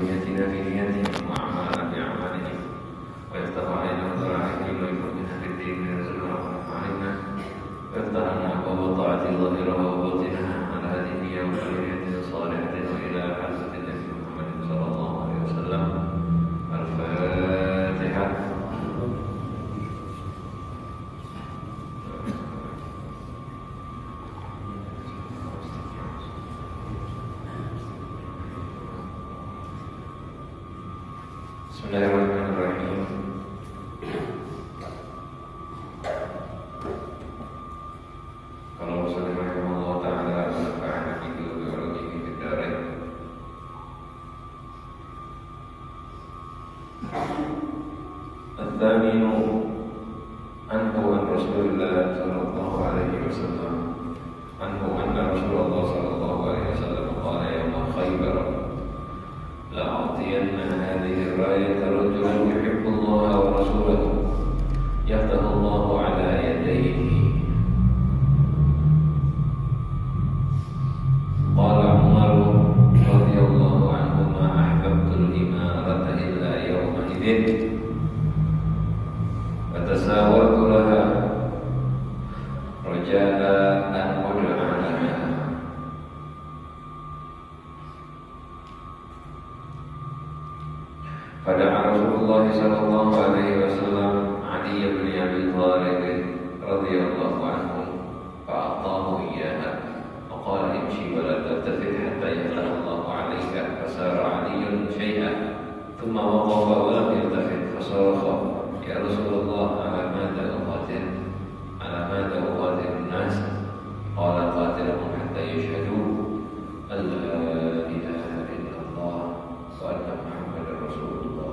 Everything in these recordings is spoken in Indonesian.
ونيتنا في نيتهم وأعمالنا في أعمالهم ويفتح علينا وذرائعهم ويفرجنا في الدين ويرزقنا رحمة علينا ويفتح لنا أبواب طاعة ظاهرها وباطنها على هذه النية وكلمة صالحة وإلى حضرة النبي محمد صلى الله عليه وسلم. الفاتحة. Bismillahirrahmanirrahim. Kalau Rasulullah rahimahullah ta'ala menafa'ana itu biologi bidarain. Al-thaminu anhu an Rasulullah sallallahu alaihi wasallam anhu anna Rasulullah sallallahu alaihi wasallam qala yawma Khaybar لأعطين هذه الراية رجلا يحب الله ورسوله يفتح الله على يديه. قال عمر رضي الله عنه ما أحببت الإمارة إلا يومئذ فتساورت لها رجاء أن أدعى لها. فدعا رسول الله صلى الله عليه وسلم علي بن أبي طالب رضي الله عنه فأعطاه إياها وقال امشي ولا تلتفت حتى يفتح الله عليك. فسار علي شيئا ثم وقف ولم يلتفت فصرخ يا رسول الله على ماذا أقاتل الناس؟ قال قاتلهم حتى يشهدوا أن لا إله إلا الله وأن محمدا رسول الله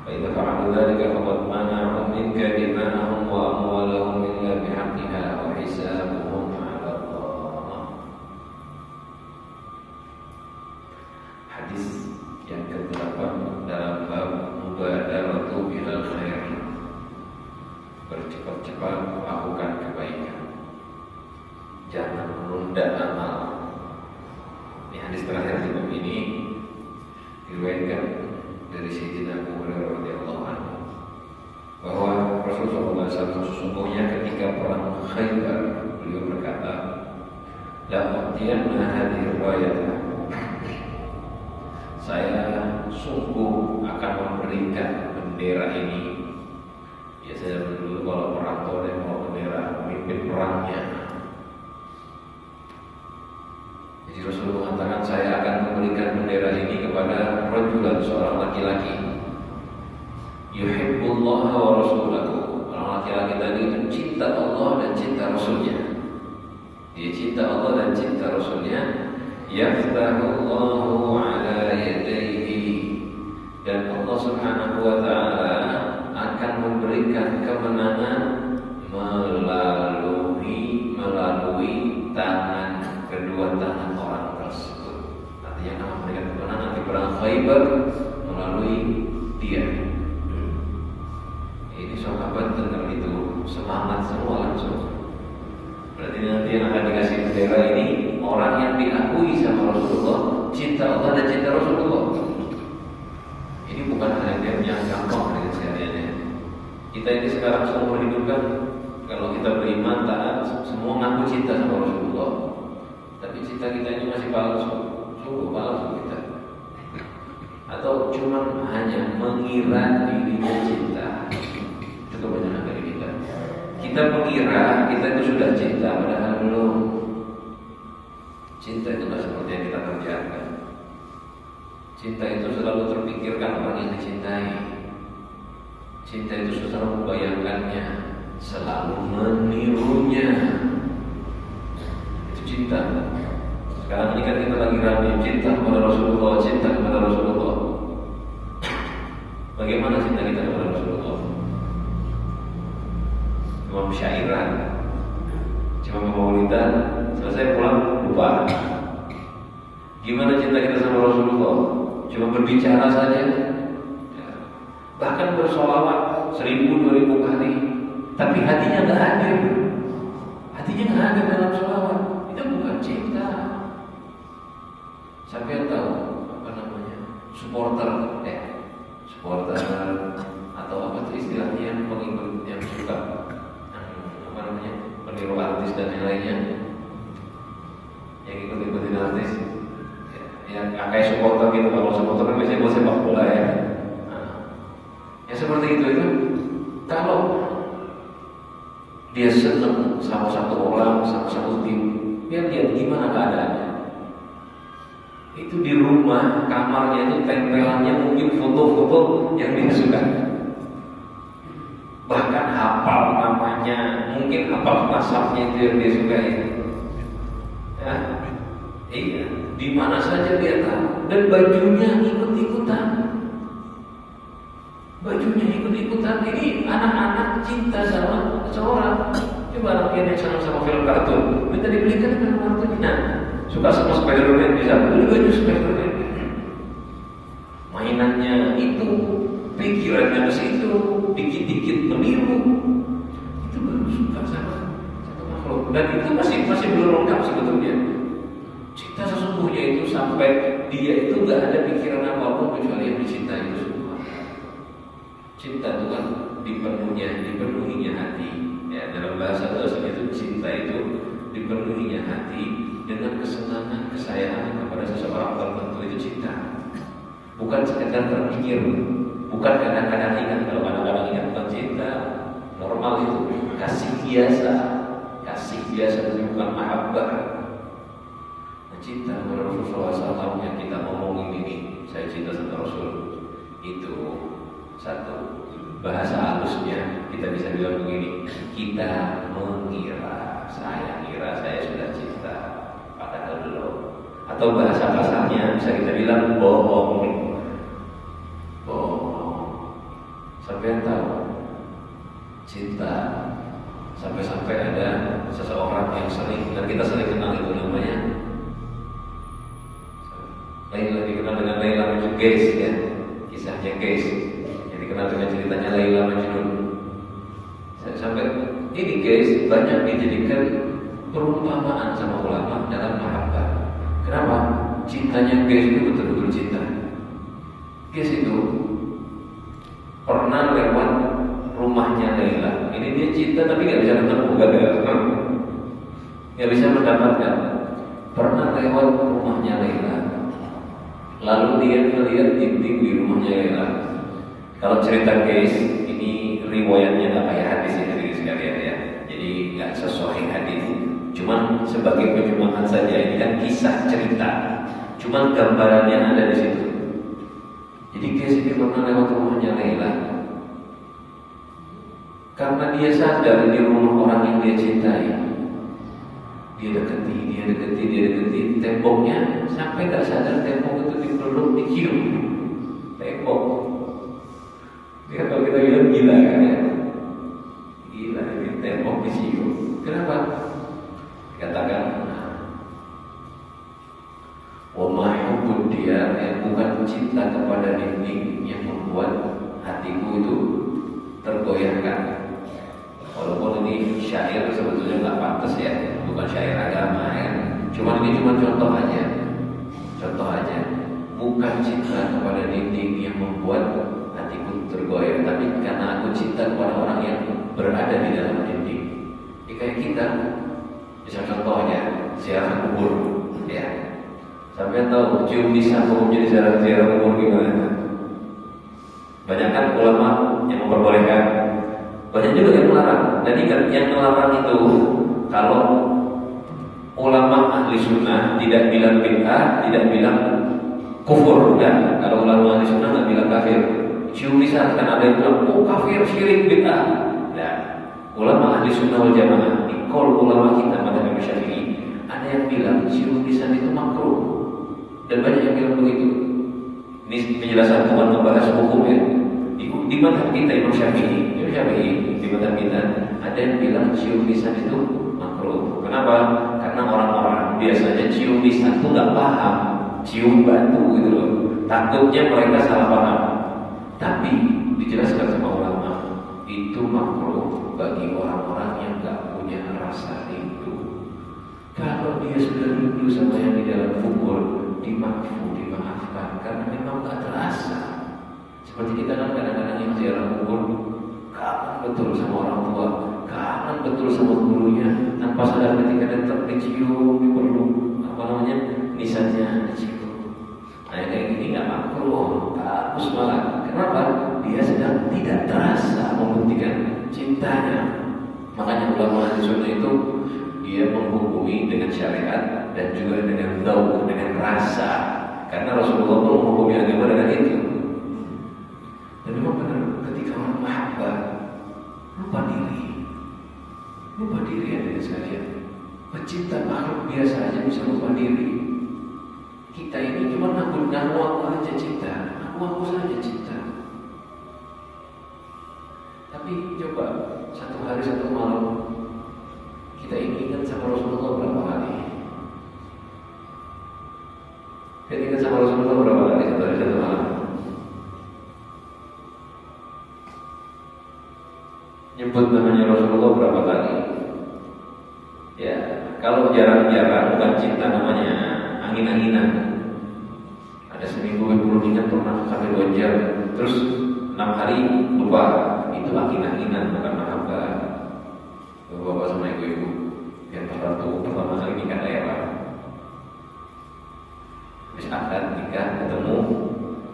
فإذا فعلوا ذلك فقد منعوا منك دماءهم وأموالهم إلا بحقها وحسابهم على الله. Hadis yang ke-8 dalam bab mubadaratu bilal khair, bercepat-cepat melakukan kebaikan, jangan menunda amal. Ini hadis terakhir di bab ini diriwayatkan dari Sayyidina Abu Hurairah radhiyallahu anhu bahwa Rasulullah SAW sesungguhnya ketika perang Khaybar beliau berkata, la u'tiyanna hadhihi riwayatah, saya sungguh akan memberikan bendera ini. Biasanya dulu kalau perang itu ada yang mau bendera pemimpin perangnya. Jadi Rasulullah mengatakan saya akan memberikan bendera ini kepada rajulan, seorang laki-laki, yuhibbullah wa rasulahu. Orang laki-laki tadi cinta Allah dan cinta Rasulnya. Dia cinta Allah dan cinta Rasulnya. Yaftahullahu ala yadayhi, dan Allah subhanahu wa ta'ala akan memberikan kemenangan melalui tangan, kedua tangan orang tersebut. Artinya akan memberikan kemenangan di perang Khaybar melalui dia. Ini sahabat dengar itu semangat semua langsung. Berarti nanti yang akan dikasih bendera ini orang yang diakui sama Rasulullah, cinta Allah dan cinta Rasulullah. Ini bukan hal yang gampang dengan sehariannya. Kita ini sekarang semua hidup kan, kalau kita beriman taat, semua ngaku cinta sama Rasulullah. Tapi cinta kita ini masih palsu, sungguh palsu kita. Atau cuma hanya mengira dirinya cinta. Itu kebanyakan dari kita. Kita mengira kita itu sudah cinta, padahal belum. Cinta itu tidak seperti yang kita kerjakan. Cinta itu selalu terpikirkan orang yang dicintai. Cinta itu selalu membayangkannya, selalu menirunya. Itu cinta. Sekarang ini kan kita lagi ramai cinta kepada Rasulullah, cinta kepada Rasulullah. Bagaimana cinta kita kepada Rasulullah? Cuma syairan, cuma maulidan, selesai pulang lupa. Gimana cinta kita sama Rasulullah? Cuma berbicara saja, bahkan bersolawat 1000-2000 kali, tapi hatinya nggak hadir. Hatinya nggak hadir dalam solawat. Itu bukan cinta. Sampai tahu apa namanya? supporter, supporter atau apa tuh istilahnya, pengikut yang suka apa namanya, meniru artis dan lain-lainnya, yang ikut-ikutin artis, ya kayak supporter gitu. Kalau supporter kan biasanya buat sepak bola ya. Yang seperti itu kalau dia seneng sama satu orang, sama satu tim, dia lihat gimana keadaannya. Itu di rumah, kamarnya itu tempelannya mungkin foto-foto yang dia suka. Bahkan hafal namanya, mungkin hafal masaknya itu yang dia suka itu. Ya, iya, di mana saja dia tahu. Dan bajunya ikut-ikutan. Bajunya ikut-ikutan. Ini anak-anak cinta sama seseorang. Coba anak yang sama film kartun, minta dibelikan film kartun. Nah, suka sama Spider-Man, bisa beli baju Spider-Man. Mainannya itu, pikirannya ke situ, dikit-dikit meniru. Itu baru suka sama satu makhluk. Dan itu masih belum lengkap sebetulnya. Cinta sesungguhnya itu sampai dia itu gak ada pikiran apapun kecuali yang dicintai itu semua. Cinta itu kan dipenuhinya hati. Ya, dalam bahasa itu cinta itu dipenuhinya hati dengan kesenangan, kesayangan kepada seseorang tertentu, itu cinta. Bukan sekedar terpikir, bukan kadang-kadang ingat. Kalau kadang-kadang ingat tentang cinta, normal itu kasih biasa itu bukan mahabbah. Cinta kepada Rasulullah SAW yang kita ngomongin ini, saya cinta sama Rasul, itu satu. Bahasa halusnya kita bisa bilang begini, kita mengira, saya sudah cinta, padahal belum. Atau bahasa kasarnya bisa kita bilang bohong. Sampai yang tahu cinta sampai ada seseorang yang sering, dan kita sering kenal, itu namanya Laila, dikenal dengan Laila Majnun, guys ya, kisahnya guys, yang dikenal dengan ceritanya Laila Majnun. Sampai ini guys banyak dijadikan perumpamaan sama ulama dalam mahabbah. Kenapa? Cintanya guys itu betul-betul cinta. Guys itu pernah lewat rumahnya Laila. Ini dia cinta tapi nggak bisa ketemu, nggak bisa mendapatkan. Pernah lewat rumahnya Laila, lalu dia melihat dinding di rumahnya Laila. Kalau cerita guys, ini riwayatnya nggak kayak hadis ini sekalian ya. Jadi nggak sesuai hadis. Cuman sebagai penyumahan saja, ini kan kisah cerita. Cuman gambarannya ada di situ. Jadi guys ini pernah lewat rumahnya Laila. Karena dia sadar di rumah orang yang dia cintai, dia deketi temboknya, sampai gak sadar tembok itu dipeluk, dicium tembok. Dia kalau kita bilang gila kan ya, gila ini tembok dicium. Kenapa? Katakan wamahubud dia, bukan cinta kepada dinding yang membuat hatiku itu tergoyahkan. Walaupun ini syair sebetulnya nggak pantas ya, bukan syair agama ya. Ini cuma contoh aja. Bukan cinta kepada dinding yang membuat hatiku tergoyah, tapi karena aku cinta kepada orang yang berada di dalam dinding. Ini kayak kita, bisa contohnya ziarah kubur, ya. Sampai tahu cium lisan hukumnya di ziarah kubur gimana? Banyak kan ulama yang memperbolehkan, banyak juga yang melarang. Dan yang melarang itu, kalau ulama ahli sunnah tidak bilang bid'ah, tidak bilang kufur, dan kalau ulama ahli sunnah nggak bilang kafir. Cium lisan kan ada yang bilang kafir, syirik, bid'ah. Dan ulama ahli sunnah wal jamaah, di qaul ulama kita madzhab Syafi'i, ada yang bilang cium lisan itu makruh, dan banyak yang bilang begitu. Ini penjelasan bukan membahas hukum ya. Di madzhab kita Imam Syafi'i di madzhab kita ada yang bilang cium lisan itu makruh. Kenapa? Karena orang-orang biasanya cium lisan itu nggak paham, cium batu gitu loh. Takutnya mereka salah paham. Tapi dijelaskan sama ulama, itu makruh bagi orang-orang yang nggak punya rasa rindu. Kalau dia sudah rindu sama yang di dalam kubur, dimaafkan karena memang nggak betul sama orang tua, kangen betul sama gurunya, tanpa sadar ketika datang dicium, perlu apa namanya, nisannya dicium. Nah kayak gini nggak makruh, bagus malah. Kenapa? Dia sedang tidak terasa membuktikan cintanya. Makanya ulama ahli sunnah itu dia menghukumi dengan syariat dan juga dengan daun, dengan rasa. Karena Rasulullah pun menghukumi agama dengan itu. Dan memang benar, ketika orang mahabbah, lupa diri ada sekalian. Pecinta makhluk biasa aja bisa lupa diri. Kita ini cuma ngaku aja cinta, aku saja cinta. Tapi coba satu hari satu malam kita ingat sama Rasulullah berapa kali? Kita ingat sama Rasulullah berapa kali satu hari satu malam? Nyebut namanya Rasulullah berapa kali? Ya, kalau jarang-jarang bukan cinta namanya, angin-anginan. Ada seminggu belum ingat pernah sampai 2 jam, terus 6 hari lupa. Itu angin-anginan, bukan mahabbah. Bapak sama ibu-ibu yang pertama kali nikah daerah, habis akad nikah ketemu,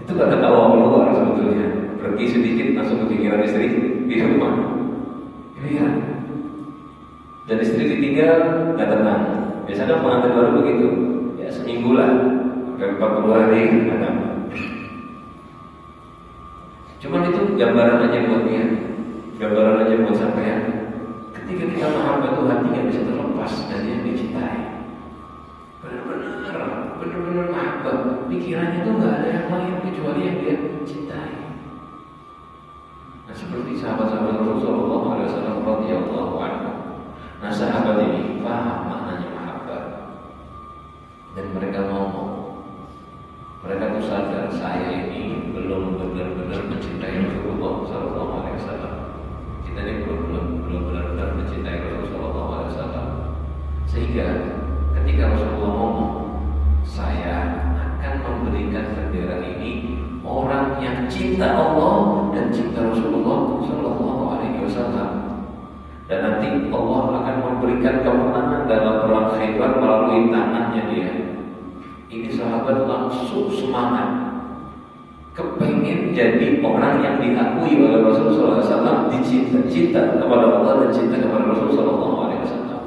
itu gak ketawa keluar sebetulnya. Pergi sedikit langsung kepikiran istri di rumah. Iya. Dan istri ditinggal gak tenang. Biasanya pengantin baru begitu. Ya seminggu lah, sampai 40 hari kadang. Cuman itu gambaran aja buat dia, gambaran aja buat sampean. Ketika kita mahabbah itu hati gak bisa terlepas dari yang dicintai. Benar-benar mahabbah. Pikirannya tuh gak ada yang lain kecuali yang dia cintai. Nah seperti sahabat-sahabat Rasulullah SAW radhiyallahu anhu. Nah sahabat ini paham maknanya mahabbah dan mereka ngomong. Mereka tuh sadar saya ini belum benar-benar mencintai Rasulullah SAW. Kita ini belum benar-benar mencintai Rasulullah SAW. Sehingga ketika Rasulullah ngomong, saya akan memberikan bendera ini orang yang cinta Allah dan cinta Rasulullah SAW. Dan nanti Allah akan memberikan kemenangan dalam perang Khaybar melalui tangannya dia. Ini sahabat langsung semangat, kepengen jadi orang yang diakui oleh Rasulullah SAW, cinta kepada Allah dan cinta kepada Rasulullah SAW.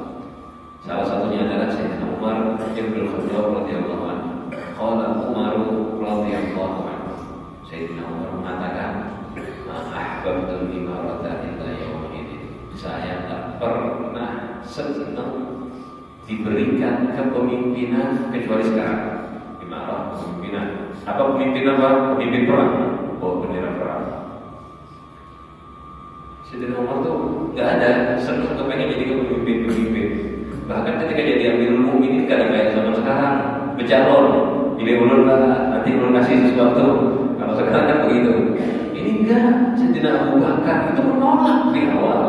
Salah satunya adalah Sayyidina Umar bin Khattab radhiyallahu anhu. Qala Umar radhiyallahu anhu. Sayyidina Umar mengatakan, "Ahbabtul imarata illa yawma idin." Saya tak pernah senang diberikan kepemimpinan kecuali sekarang. Imarah, kepemimpinan. Apa pemimpinan apa? Pemimpin perang. Oh, bendera perang. Sayyidina Umar tuh nggak ada senang kepengen jadi pemimpin. Bahkan ketika jadi Amirul Mukminin kan kayak zaman sekarang bercalon, pilih ulun lah, nanti ulun kasih sesuatu. Kalau sekarang kan begitu. Ini enggak, Sayyidina Abu Bakar itu menolak di awal.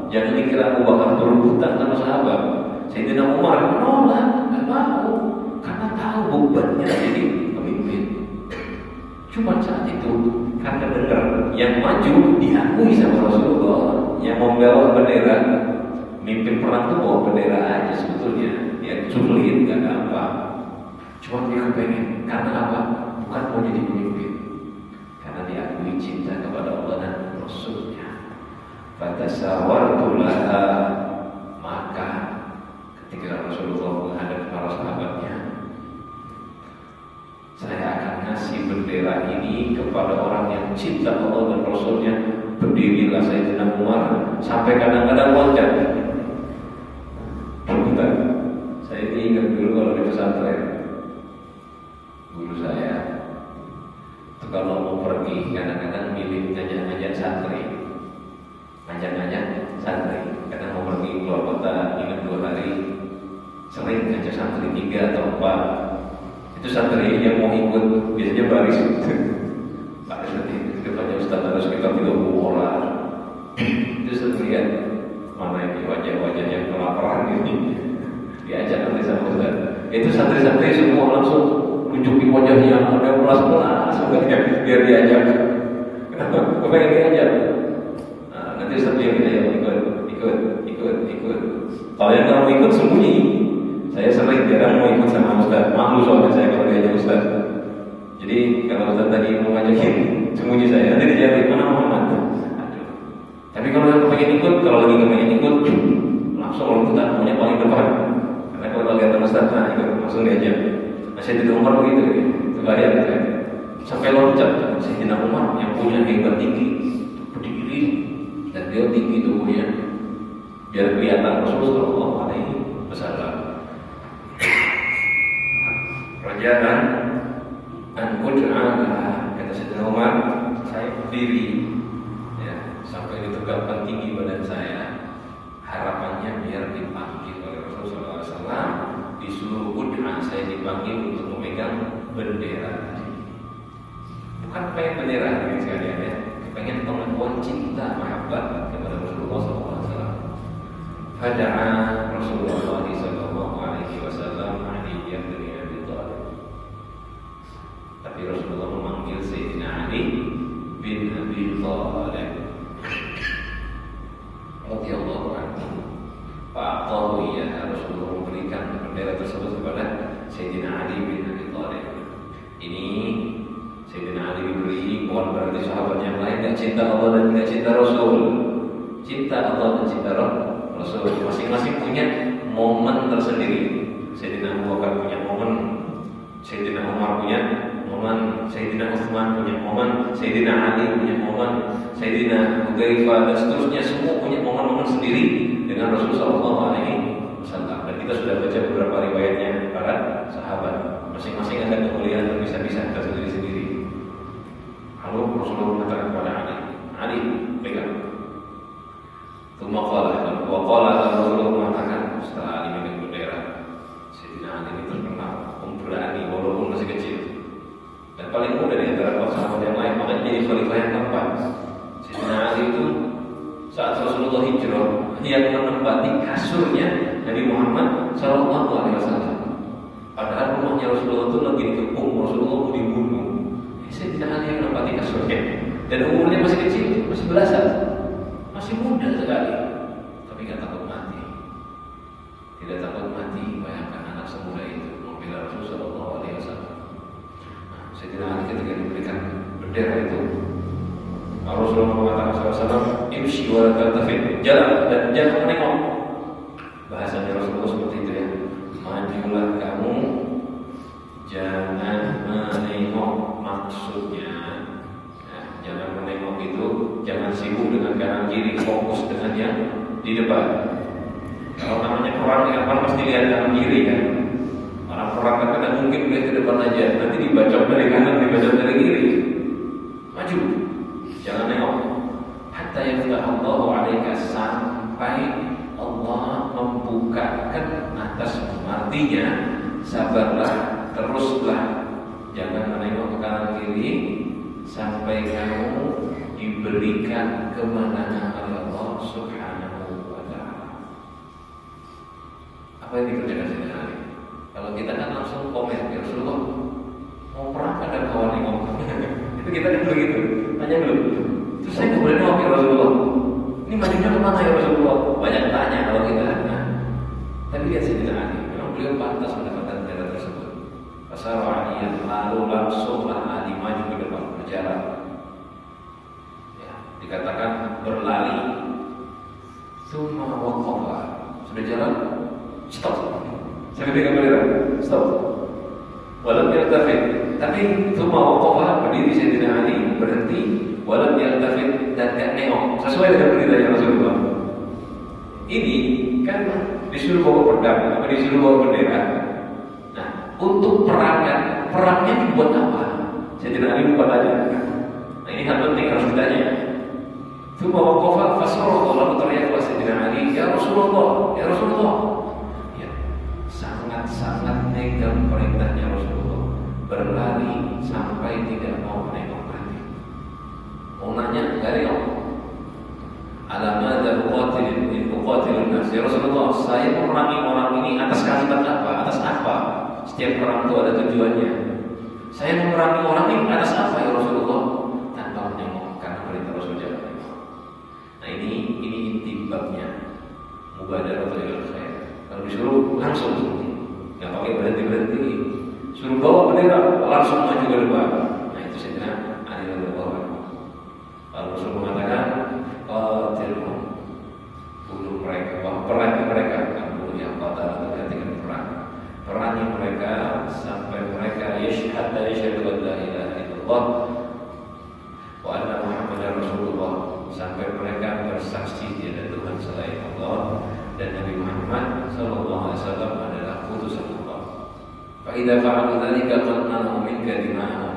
Jangan dikira Abu Bakar berebutan sama sahabat. Sayyidina Umar menolak, nggak mau, karena tahu bebannya jadi pemimpin. Cuma saat itu karena dengar yang maju diakui sama Rasulullah, yang membawa bendera, mimpin perang itu bawa bendera aja sebetulnya. Dia sulit, nggak gampang. Cuma dia kepengen, karena apa? Bukan mau jadi pemimpin, karena diakui cinta kepada Allah dan Rasulnya. Fatasawartu laha, maka ketika Rasulullah menghadap para sahabatnya, saya akan ngasih bendera ini kepada orang yang cinta Allah dan Rasulnya. Berdirilah Sayyidina Umar sampai kadang-kadang loncat. Saya ingat dulu kalau di pesantren, guru saya itu kalau mau pergi kadang-kadang milih ngajak-ngajak santri. Kadang mau pergi keluar kota, ingat 2 hari, sering ngajak santri 3 atau 4. Itu santri yang mau ikut biasanya baris nanti depannya Ustaz harus sekitar 30 orang. Itu sering lihat mana ini wajah-wajah yang kelaparan ini, diajak nanti sama Ustaz. Itu santri-santri semua langsung nunjukin wajahnya yang ada pelas-pelas biar diajak. Kenapa? Kepengen diajak. Nanti Ustaz dia ikut. Kalau yang nggak mau ikut sembunyi. Saya sering jarang mau ikut sama Ustaz. Malu soalnya saya kalau diajak Ustaz. Jadi kalau Ustaz tadi mau ngajakin sembunyi saya, nanti dijawab mana Muhammad. Tapi kalau yang pengen ikut, kalau lagi pengen ikut, langsung orang kita maunya paling depan. Karena kalau lihat Ustaz, nah ikut langsung diajak. Saya di Umar begitu, itu bahaya gitu. Sampai loncat, Sayyidina Umar yang punya hebat tinggi, berdiri dan dia tinggi tubuhnya, biar kelihatan Rasulullah Shallallahu Alaihi Wasallam. Rajaan an-ud'ala, kata Sayyidina Umar, saya berdiri, ya, sampai ditegakkan tinggi badan saya. Harapannya biar dipanggil oleh Rasulullah SAW, disuruh ud'a, saya dipanggil untuk memegang bendera. Bukan pengen bendera ini sekalian ya, pengen pengakuan cinta mahabbat kepada Rasulullah SAW. Fada'a Rasulullah SAW Aliyyah bin Abi Thalib. Tapi Rasulullah memanggil Sayyidina Ali bin Abi Thalib radhiyallahu anhu. Fa'atahu ya, Rasulullah memberikan bendera tersebut kepada Sayyidina Ali bin Abi Thalib. Ini Sayyidina Ali diberi, bukan berarti sahabat yang lain tidak cinta Allah dan tidak cinta Rasul. Cinta Allah dan cinta Rasul masing-masing punya momen tersendiri. Sayyidina Abu Bakar punya momen, Sayyidina Umar punya momen, Sayyidina Utsman punya momen, Sayyidina Ali punya momen, Sayyidina Hudzaifah dan seterusnya, semua punya momen-momen sendiri dengan Rasulullah SAW. Dan kita sudah baca beberapa riwayatnya para sahabat. Masing-masing ada kemuliaan terpisah-pisah tersendiri-sendiri. Lalu Rasulullah mengatakan kepada Ali, pegang. Tsumma qala Rasulullah mengatakan setelah Ali memegang bendera, Sayyidina Ali ini terkenal berani walaupun masih kecil dan paling muda di antara para sahabat yang lain, makanya jadi khalifah yang keempat. Sayyidina Ali itu saat Rasulullah hijrah, yang menempati kasurnya Nabi Muhammad SAW. Padahal rumahnya Rasulullah itu lagi dikepung, Rasulullah mau dibunuh. Sayyidina Ali yang menempati kasurnya dan umurnya masih kecil, masih belasan, masih muda sekali, tapi tidak takut mati. Tidak takut mati, bayangkan anak semuda itu membela Rasulullah SAW. Sayyidina Ali ketika diberikan bendera itu, Rasulullah mengatakan SAW, imshi wa la taltafit, jalan dan jangan menengok. Bahasanya Rasulullah seperti itu ya, majulah kamu, jangan menengok. Maksudnya ya, jangan menengok itu jangan sibuk dengan kanan kiri, fokus dengan yang di depan. Kalau namanya perang di depan pasti lihat kanan kiri kan. Orang perang kan tidak mungkin lihat ke depan aja, nanti dibacok dari kanan, dibacok dari kiri. Maju, jangan nengok. Hatta yaftahallahu 'alaika, sampai Allah membukakan atasmu. Artinya sabarlah, teruslah, jangan menengok ke kanan kiri sampai kamu diberikan kemenangan oleh Allah Subhanahu wa Ta'ala. Apa yang dikerjakan Sayyidina Ali? Kalau kita kan langsung komen, ya Rasulullah mau perang ada kawan nengok. Itu kita kan begitu, tanya dulu. Terus saya nggak boleh nengok ya Rasulullah. Ini majunya kemana ya Rasulullah? Banyak tanya kalau kita. Nah, tapi lihat Sayyidina Ali, memang beliau pantas mendapatkan bendera tersebut. Pasal Ali lalu langsunglah Ali maju ke depan berjalan. Ya, dikatakan berlari. Tsumma waqafa. Sudah jalan, stop. Saya pegang bendera, stop. Walam yaltafit. Tapi tsumma waqafa, berdiri Sayyidina Ali, berhenti. Walam yaltafit, dan tidak nengok, sesuai dengan beritanya Rasulullah. Ini kan disuruh bawa pedang, apa disuruh bawa bendera. Nah, untuk perangnya dibuat apa? Sayyidina Ali lupa tanya. Nah, ini hal penting harus ditanya. Tsumma waqafa fasarah, lalu teriaklah Sayyidina Ali, ya Rasulullah, ya Rasulullah. Ya, sangat-sangat megang perintahnya Rasulullah, berlari sampai tidak mau menengok lagi. Mau nanya, enggak nengok. Alamada uqatilun nas, ya Rasulullah, saya memerangi orang ini atas kalimat apa? Atas apa? Setiap perang itu ada tujuannya. Saya memerangi orang ini atas apa ya Rasulullah? Tanpa menengok, karena perintah Rasul jalan. Nah, ini langsung, nggak pakai berhenti. Suruh bawa bendera, langsung maju ke depan. Nah itu Sayyidina Ali radhiyallahu anhu. Lalu Rasul mengatakan, qatilhum, bunuh mereka, perangi mereka, bunuh yang batal tergantikan perangi mereka sampai mereka yashhadu an la ilaha illallah wa anna Muhammadar Rasulullah, sampai mereka bersaksi tiada Tuhan selain Allah dan Nabi Muhammad sallallahu alaihi wasallam adalah utusan Allah. Fa idza fa'alu dzalika qadna minka dima'ahum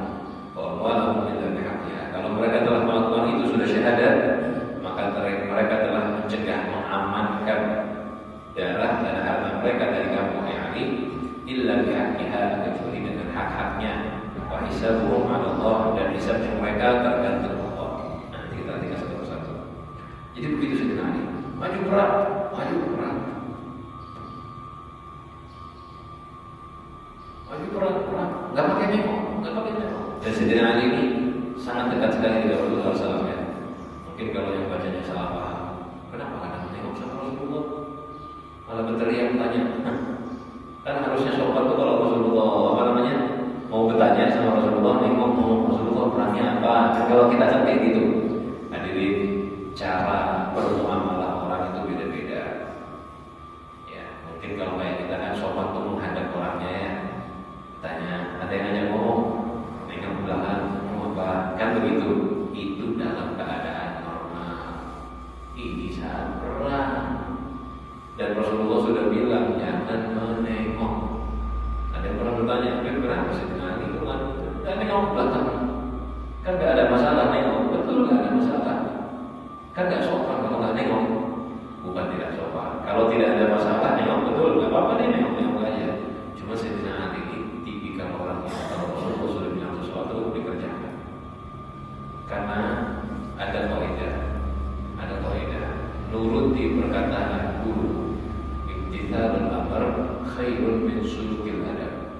wa amwaluhum illa bihaqqiha. Kalau mereka telah melakukan itu sudah syahadat, maka mereka telah mencegah, mengamankan darah dan harta mereka dari kamu ya Ali, illa bihaqqiha, kecuali dengan hak-haknya. Wa hisabuhum 'ala Allah, dan hisabnya mereka tergantung Allah. Nanti kita lihat satu-satu. Jadi begitu Sayyidina Ali, maju perang. Nggak pakai nengok. Dan Sayyidina Ali ini sangat dekat sekali dengan Rasulullah SAW ya. Mungkin kalau yang bacanya salah paham, kenapa kadang menengok sama Rasulullah? Malah berteriak tanya. Kan harusnya sopan tuh kalau Rasulullah mau bertanya sama Rasulullah, nengok mau Rasulullah perannya apa. Kalau kita sampai gitu, hadirin, cara bermuamalah orang itu beda-beda. Ya, mungkin kalau kayak kita kan sopan tuh menghadap orangnya ya. Tanya, ada yang nanya nengok belakang, mau apa? Kan begitu. Itu dalam keadaan normal. Ini saat perang. Dan Rasulullah sudah bilang jangan menengok. Ada yang pernah bertanya, kenapa sih dengan itu kan? Dan nengok belakang. Kan nggak ada masalah nengok, betul nggak ada masalah. Kan nggak sopan kalau nggak nengok. Bukan tidak sopan. Kalau tidak ada masalah nengok betul, nggak apa-apa nih nengok aja. Cuma Sayyidina Ali tipikal orang yang kalau Rasulullah sudah bilang sesuatu dikerjakan. Karena ada kaidah, nuruti perkataan guru. Imtithalul amr khairun min sulukil adab.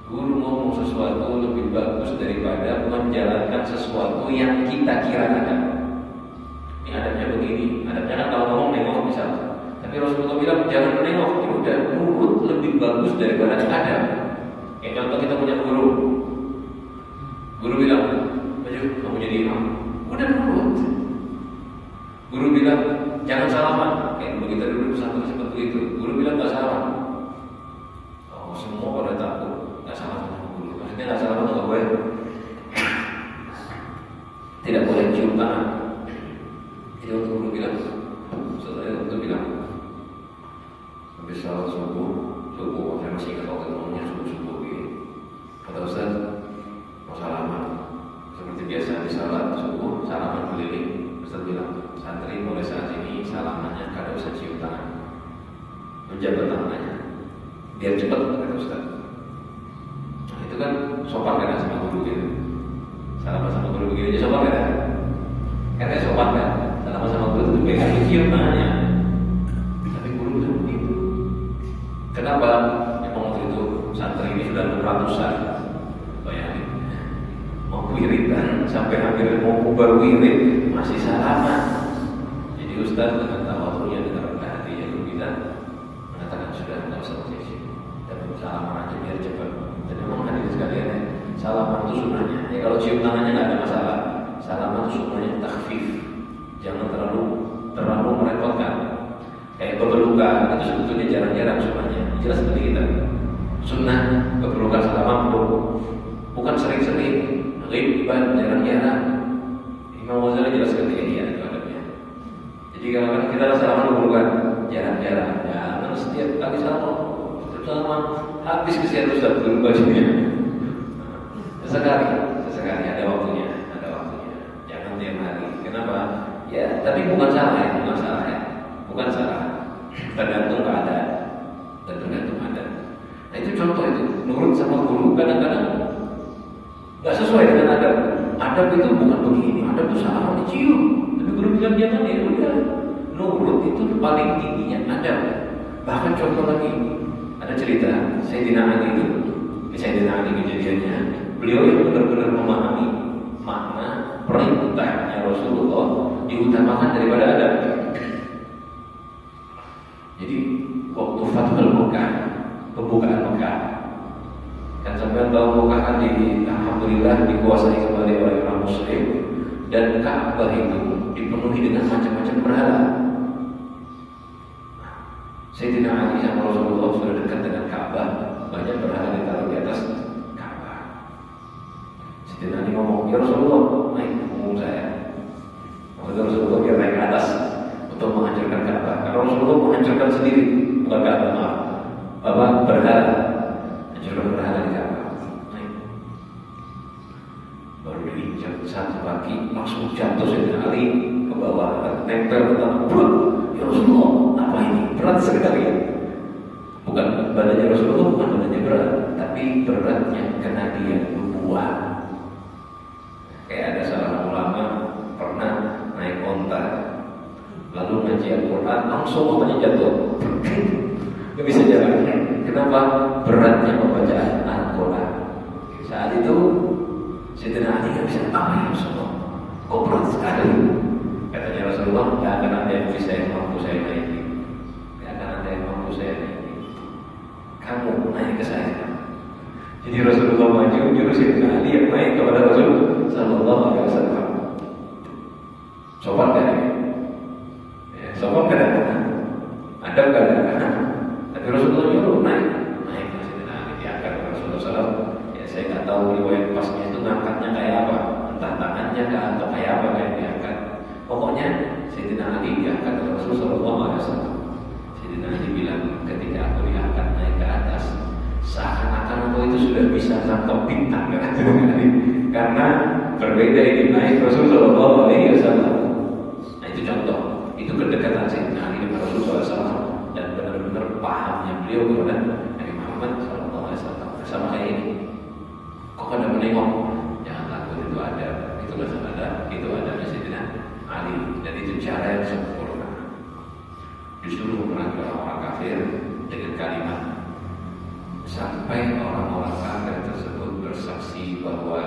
Guru ngomong sesuatu lebih bagus daripada menjalankan sesuatu yang kita kira ada. Ini adabnya begini. Adabnya kan kalau ngomong nengok misalnya. Tapi Rasulullah bilang jangan menengok. Ya udah, nurut lebih bagus daripada adab. Kayak contoh kita punya guru. Guru bilang, maju, kamu jadi imam. Udah nurut. Guru bilang jangan salaman. Kayak begitu dulu pesantren seperti itu. Guru bilang nggak salaman. Oh, semua pada takut nggak salaman sama guru. Maksudnya nggak salaman nggak boleh. Tidak boleh cium tangan. Jadi waktu guru bilang, setelah itu bilang, habis salat subuh, saya masih ingat waktu ngomongnya subuh ini. Kata Ustaz, mau salaman. Seperti biasa habis salat subuh, salaman keliling. Ustaz bilang, santri mulai saat ini salamannya kada usah cium tangan, menjabat tangannya, biar cepat kata Ustaz. Nah, itu kan sopan kan sama guru gitu. Salaman sama guru begini aja sopan kan? Karena sopan kan? Salaman sama guru itu pengen cium tangannya. Tapi guru itu begitu. Kenapa? Memang waktu itu santri ini sudah 600-an. Bayangin, mau wiridan sampai hampir mau bubar wirid masih salaman. Jadi Ustaz dengan tawadhunya, dengan rendah hatinya itu bisa mengatakan sudah tidak usah posisi, tapi salaman aja biar cepat. Dan memang hadirin sekalian ya, salaman itu sunnahnya. Ya kalau cium tangannya nggak ada masalah. Salaman itu sunnahnya takhfif, jangan terlalu merepotkan. Kayak bepelukan itu sebetulnya jarang-jarang sunnahnya. Jelas seperti kita. Sunnah bepelukan salaman bukan sering-sering, riban jarang-jarang. Imam Ghazali jelas ketika dia itu adabnya. Jadi kalau kita salaman bepelukan jarang-jarang, jangan setiap kali salaman habis kesian Ustaz dulu bajunya. Sesekali ada waktunya. Jangan tiap hari. Kenapa? Ya, tapi bukan salah ya. Tergantung keadaan dan tergantung adat. Nah itu contoh itu. Nurut sama guru kadang-kadang nggak sesuai dengan adab. Adab itu bukan begini. Adab itu salah dicium. Tapi guru bilang jangan ya udah. Nurut itu paling tingginya adab. Bahkan contoh lagi, ada cerita Sayyidina Ali itu. Sayyidina Ali kejadiannya, beliau yang benar-benar memahami makna perintahnya Rasulullah diutamakan daripada adab. Jadi waktu Fathul Mekah pembukaan Mekah. Kan sampai tahu Mekah kan alhamdulillah dikuasai kembali oleh orang Muslim, dan Ka'bah itu dipenuhi dengan macam-macam berhala. Sayyidina Ali sama Rasulullah sudah dekat dengan Ka'bah, banyak berhala ditaruh di atas Ka'bah. Sayyidina Ali ngomong, ya Rasulullah, naik punggung saya. Maka Rasulullah dia naik ke atas untuk menghancurkan Ka'bah. Karena Rasulullah menghancurkan sendiri, bukan Ka'bah, maaf, berhala, hancurkan berhala di Ka'bah. Naik, baru diinjak satu kaki, langsung jatuh Sayyidina Ali ke bawah, nempel ke tanah. Ya Rasulullah, apa ini? Berat sekali. Bukan badannya Rasulullah, bukan badannya berat, tapi beratnya kena dia buah. Kayak ada salah ulama pernah naik onta, lalu ngaji Al-Quran, langsung ontanya jatuh, nggak bisa jalan. Kenapa? Beratnya pembacaan Al-Quran. Saat itu Sayyidina Ali nggak bisa apa ya Rasulullah, kok berat sekali? Katanya Rasulullah, nggak akan ada yang bisa yang mampu saya naiki, nggak akan ada yang mampu saya naiki. Kamu naik ke saya. Jadi Rasulullah maju, nyuruh Sayyidina Ali yang naik kepada Rasulullah Sallallahu Alaihi Wasallam. Sopan kan ini? Ya, sopan kan ada? Ada kan? Tapi Rasulullah nyuruh naik ke Sayyidina Ali, diangkat ke Rasulullah SAW. Ya saya nggak tahu riwayat pasnya itu ngangkatnya kayak apa, entah tangannya atau kayak apa kayak diangkat. Pokoknya Sayyidina Ali diangkat oleh Rasulullah SAW. Sayyidina Ali bilang, ketika aku diangkat naik ke atas, seakan-akan aku itu sudah bisa nangkep bintang, karena berbeda ini naik Rasulullah SAW. Nah itu contoh, itu kedekatan Sayyidina Ali dengan Rasulullah SAW dan benar-benar pahamnya beliau kepada Nabi Muhammad SAW. Sama kayak ini, kok ada menengok, jangan takut, itu ada, itu ada Sayyidina Ali, dan itu cara yang sempurna. Justru memerangi orang kafir dengan kalimat sampai orang-orang kafir tersebut bersaksi bahwa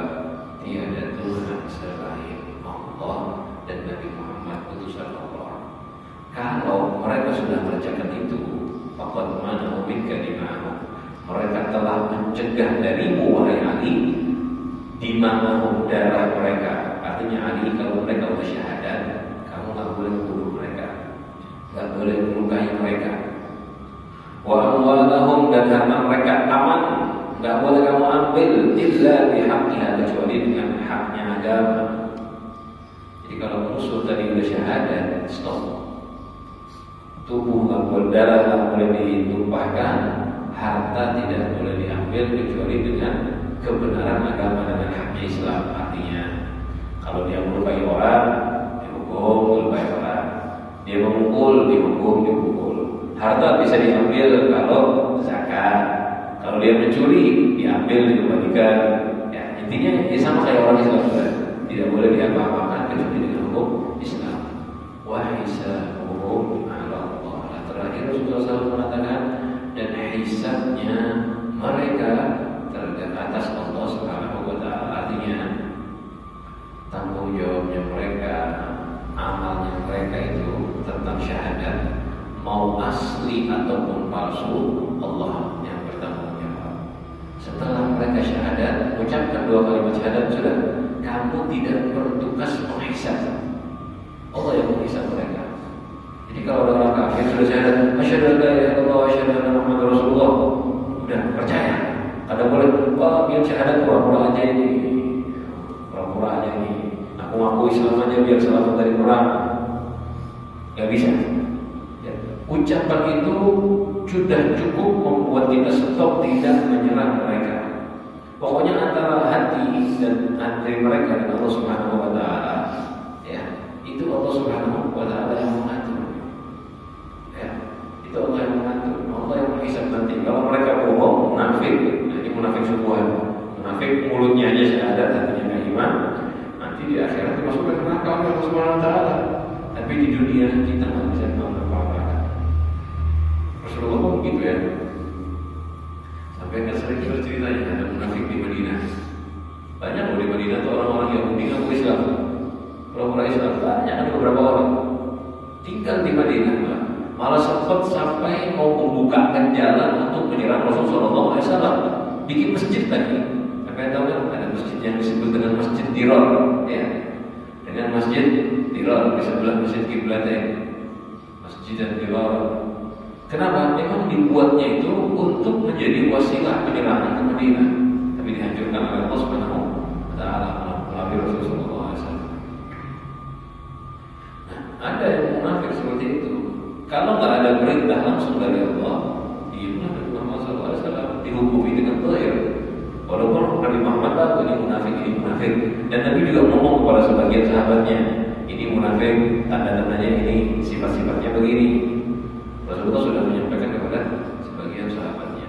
tiada Tuhan selain Allah dan Nabi Muhammad utusan Allah. Kalau mereka sudah mengerjakan itu, faqad mana'u minka dima'ahum, mereka telah mencegah darimu wahai Ali dima'ahum, darah mereka. Artinya Ali, kalau mereka sudah syahadat, kamu tak boleh membunuh mereka, tak boleh melukai mereka. Wa amwalahum, dan harta mereka aman, tak boleh kamu ambil illa bihaqqiha, kecuali dengan haknya agama. Jadi kalau musuh tadi sudah syahadat, stop. Tubuh tak boleh, darah tak boleh ditumpahkan, harta tidak boleh diambil kecuali dengan kebenaran agama, dengan haknya Islam. Artinya kalau dia melukai orang, dihukum melukai orang. Dia memukul, dipukul. Harta bisa diambil kalau zakat. Kalau dia mencuri, diambil, dikembalikan. Ya, intinya ya sama kayak orang Islam juga. Tidak boleh diapa-apakan kecuali dengan hukum Islam. Wa hisabuhum 'ala Allah. Terakhir Rasulullah SAW mengatakan, dan hisabnya mereka terhadap atas Allah Subhanahu wa Ta'ala. Artinya tanggung jawabnya mereka, amalnya mereka itu tentang syahadat, mau asli ataupun palsu, Allah yang bertanggung jawab. Setelah mereka syahadat, ucapkan 2 kalimat syahadat, sudah, kamu tidak bertugas menghisab, Allah yang menghisab mereka. Jadi kalau ada orang kafir sudah syahadat, asyhadu an la ilaha illallah wa asyhadu anna Muhammadar Rasulullah, udah percaya. Kadang boleh, biar syahadat pura-pura aja ini, aku ngaku Islam aja biar selamat dari perang. Gak bisa. Ya. Ucapan itu sudah cukup membuat kita stop, tidak menyerang mereka. Pokoknya antara hati dan hati mereka dan Allah Subhanahu wa Ta'ala, ya, itu Allah Subhanahu wa Ta'ala yang mengatur. Ya, itu Allah yang mengatur. Allah yang menghisab nanti. Kalau mereka bohong, munafik, ini munafik sungguhan. Munafik mulutnya aja syahadat, hatinya nggak iman. Nanti di akhirat dimasukkan ke neraka oleh Allah Subhanahu wa Ta'ala. Tapi di dunia kita nggak bisa melakukan apa-apa. Rasulullah pun begitu ya. Sampai nggak sering kita ceritanya ada munafik di Madinah. Banyak loh di Madinah tuh orang-orang Yahudi ngaku Islam, pura-pura Islam. Banyak, ada beberapa orang tinggal di Madinah, malah sempat sampai mau membukakan jalan untuk menyerang Rasulullah SAW, bikin masjid tadi. Sampai tahu kan ada masjid yang disebut dengan Masjid Dirar, ya, dengan Masjid Dirar di sebelah Masjid Qiblatain, Masjid Dirar. Kenapa? Memang dibuatnya itu untuk menjadi wasilah penyerangan ke Madinah, tapi dihancurkan oleh Allah Subhanahu wa Ta'ala melalui Rasulullah SAW. Nah, ada yang munafik seperti itu. Kalau nggak ada perintah langsung dari Allah, diamlah Nabi Muhammad SAW, dihukumi dengan zahir. Walaupun Nabi Muhammad tahu ini munafik, dan Nabi juga ngomong kepada sebagian sahabatnya, ini munafik, tanda-tandanya ini, sifat-sifatnya begini. Rasulullah sudah menyampaikan kepada sebagian sahabatnya,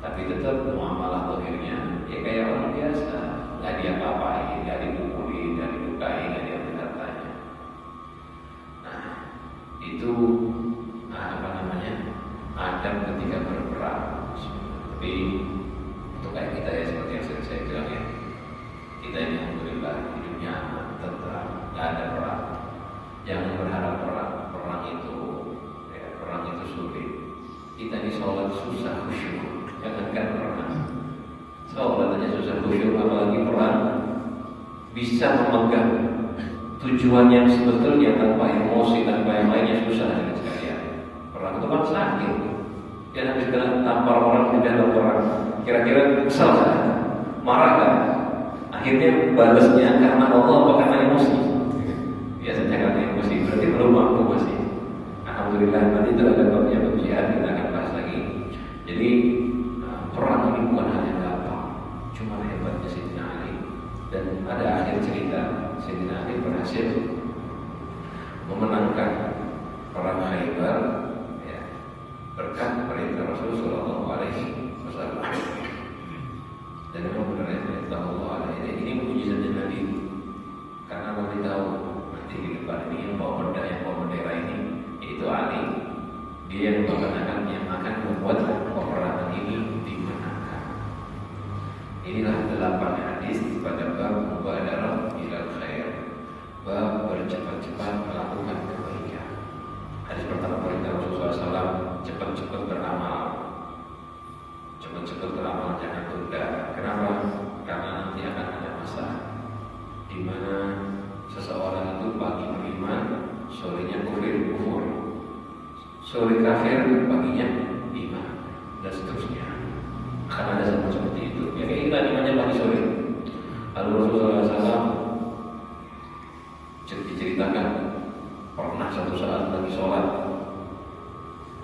tapi tetap muamalah zahirnya ya kayak orang biasa, nggak diapa-apain, nggak dipukuli, nggak dilukai, nggak diambil hartanya. Nah, itu adab ketika berperang. Tapi untuk kayak kita ya, seperti yang saya bilang ya, kita ini alhamdulillah hidupnya aman, tentram, nggak ada perang. Jangan berharap perang itu ya, perang itu sulit. Kita ini sholat susah khusyuk, jangankan perang. Sholat aja susah khusyuk, apalagi perang. Bisa memegang tujuan yang sebetulnya tanpa emosi, tanpa yang lainnya susah sekalian. Perang itu kan sakit. Ya habis kena tampar orang di dalam perang, kira-kira kesal kan? Marah kan? Akhirnya balasnya karena Allah atau karena emosi? Biasanya karena emosi, berarti belum mampu masih. Alhamdulillah, nanti itu ada babnya jihad, kita akan bahas lagi. Jadi perang ini bukan hal yang gampang, cuma hebatnya Sayyidina Ali. Dan pada akhir cerita, Sayyidina Ali berhasil memenangkan perang Khaybar berkat perintah Rasulullah SAW. Dan memang benar perintah Allah ini mujizatnya Nabi, karena Nabi tahu nanti di depan ini yang bawa bendera ini yaitu Ali, dia yang akan membuat peperangan ini dimenangkan. Inilah 8 hadis pada bab mubadarah ilal khair, bab bercepat-cepat melakukan kebaikan. Hadis pertama perintah Rasulullah SAW, cepat-cepat beramal, cepat-cepat beramal, jangan tunda. Kenapa? Karena nanti akan ada masa di mana seseorang itu pagi beriman, sorenya kufur, sore kafir, paginya iman, dan seterusnya. Akan ada zaman seperti itu. Ya kayak kita imannya pagi sore. Lalu Rasulullah SAW diceritakan pernah satu saat lagi sholat,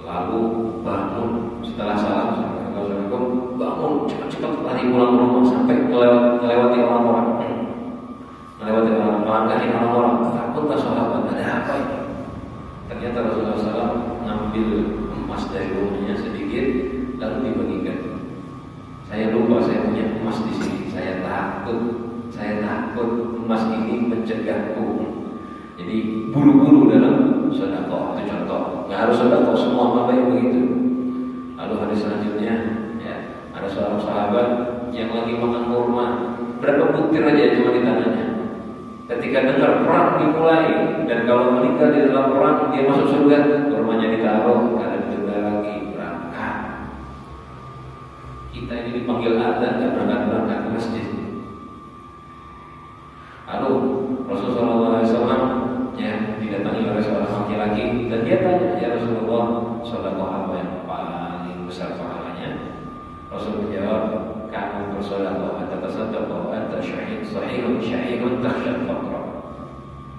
lalu bangun setelah salam, Assalamualaikum, bangun cepat-cepat lari pulang ke rumah sampai melewati orang-orang, melangkahi orang-orang. Takutlah sahabat, ada apa ini? Ternyata Rasulullah SAW ngambil emas dari rumahnya sedikit lalu dibagikan. Saya lupa saya punya emas di sini. Saya takut emas ini mencegahku. Jadi buru-buru dalam sedekah, itu contoh. Nggak harus sedekah semua apa yang begitu. Lalu hadis selanjutnya, ya, ada seorang sahabat yang lagi makan kurma, berapa butir aja cuma di tangannya. Ketika dengar perang dimulai dan kalau meninggal di dalam perang dia masuk surga, kurmanya ditaruh, nggak ada benda lagi, berangkat. Kita ini dipanggil adzan, nggak berangkat ke masjid. Lalu Rasulullah SAW ya didatangi oleh seorang laki-laki dan dia tanya, ya Rasulullah, sedekah apa yang paling besar pahalanya? Rasul menjawab, kamu bersedekah, atasadaqah, anta sahihun takhsha al-faqra,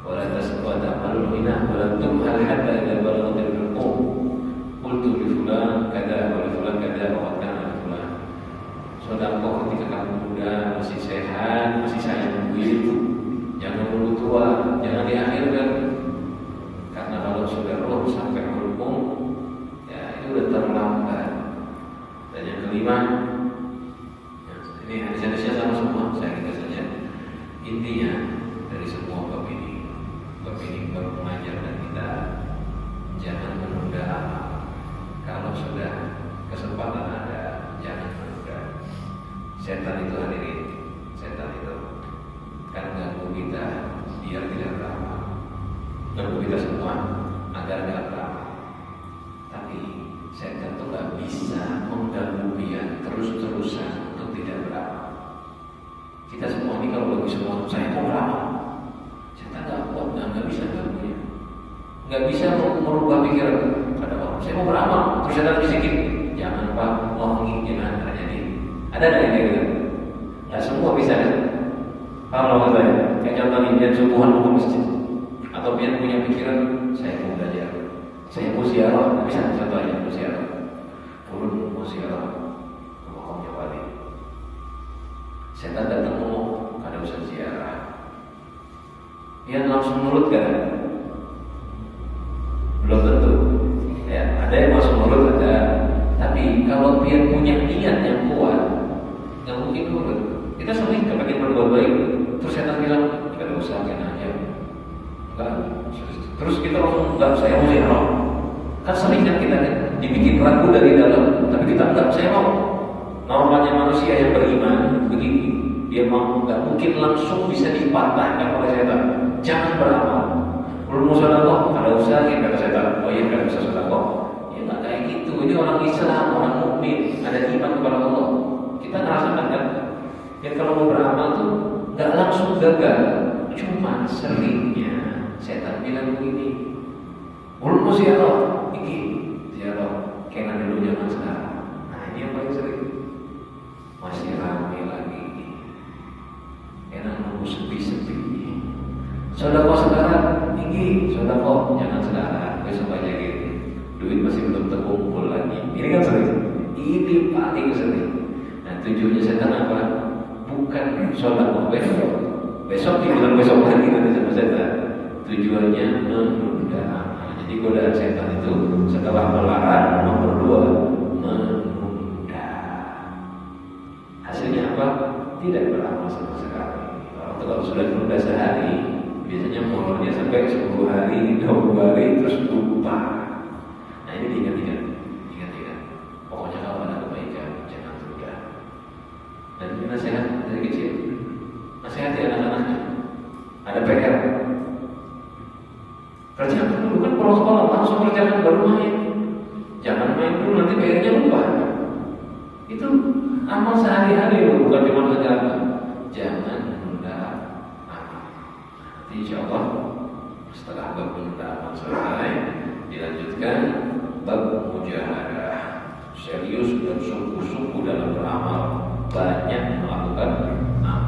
wa la tasqata al-ghina, wa la tumhal hatta idza balaghat al-qum, qultu li fulan kada wa li fulan kada wa kana li fulan. Sedekah ketika kamu muda, masih sehat, masih sayang ibu, jangan nunggu tua, jangan diakhirkan. Karena kalau sudah roh sampai berhubung, ya itu udah terlambat. Dan yang kelima, ya, ini hadis-hadisnya sama semua, saya ringkas saja. Intinya dari semua bab ini mengajar dan kita jangan menunda amal. Kalau sudah kesempatan ada, jangan menunda. Setan itu hadirin, setan itu kan ganggu kita biar tidak beramal, ganggu kita semua agar tidak beramal. hati-hati. Setan itu nggak bisa mengganggu dia terus-terusan untuk tidak beramal. Kita semua ini kalau bagi semua, saya mau beramal, setan nggak kuat, nggak bisa ganggunya, nggak bisa merubah pikiran pada orang. Saya mau beramal, terus setan bisikin, jangan Pak, mau jangan terjadi. Ada yang kayak gitu? Nggak semua bisa kan? Kalau saya, kayak contoh nih, dia subuhan mau ke masjid, atau dia punya pikiran, saya mau belajar, saya mau ziarah, bisa contohnya mau ziarah, pulun mau ziarah, makamnya wali. Setan datang ngomong, ada usaha ziarah, dia langsung nurut kan? Belum tentu. Ya, ada yang langsung nurut ada, tapi kalau dia punya niat yang kuat, nggak mungkin nurut. Kita sering kepengen berbuat baik, terus setan bilang, tidak usah, jangan aja. Enggak. Terus kita langsung, enggak, saya mau ziarah. Kan sering kan kita dibikin ragu dari dalam, tapi kita enggak, saya mau. Normalnya manusia yang beriman begini, dia mau, nggak mungkin langsung bisa dipatahkan oleh setan. Jangan beramal. Belum mau sedekah, ada usaha kata setan. Oh iya, kan bisa sedekah. Ya nggak kayak gitu. Ini orang Islam, orang mukmin, ada iman kepada Allah. Kita ngerasakan kan? Ya kalau mau beramal tuh nggak langsung gagal, cuma seringnya setan bilang begini, belum mau ziarah, ini ziarah, kena dulu jangan sekarang. Nah ini yang paling sering, masih ramai lagi, kena nunggu sepi-sepi. Sedekah sekarang, ini sedekah jangan sekarang, besok aja gitu. Duit masih belum terkumpul lagi. Ini kan sering, ini paling sering. Nah tujuannya setan apa? Bukan sedekah besok dibilang besok lagi nanti sama setan. Tujuannya menunda. Jadi godaan setan itu setelah melarang, nomor 2 menunda. Hasilnya apa? Tidak beramal sama sekali. Kalau sudah menunda sehari, biasanya molornya sampai 10 hari, 20 hari, terus lupa. Nah ini diingat-ingat. Pokoknya kalau ada kebaikan jangan tunda. Dan ini nasihat dari kecil, nasihati anak-anaknya. Ada PR, kerjakan dulu kan kalau sekolah langsung kerjakan baru main. Jangan main dulu nanti PR-nya lupa. Itu amal sehari-hari loh, bukan cuma agama. Jangan menunda amal. Nanti insya Allah setelah bab menunda amal selesai, dilanjutkan bab mujahadah, serius dan sungguh-sungguh dalam beramal, banyak melakukan amal.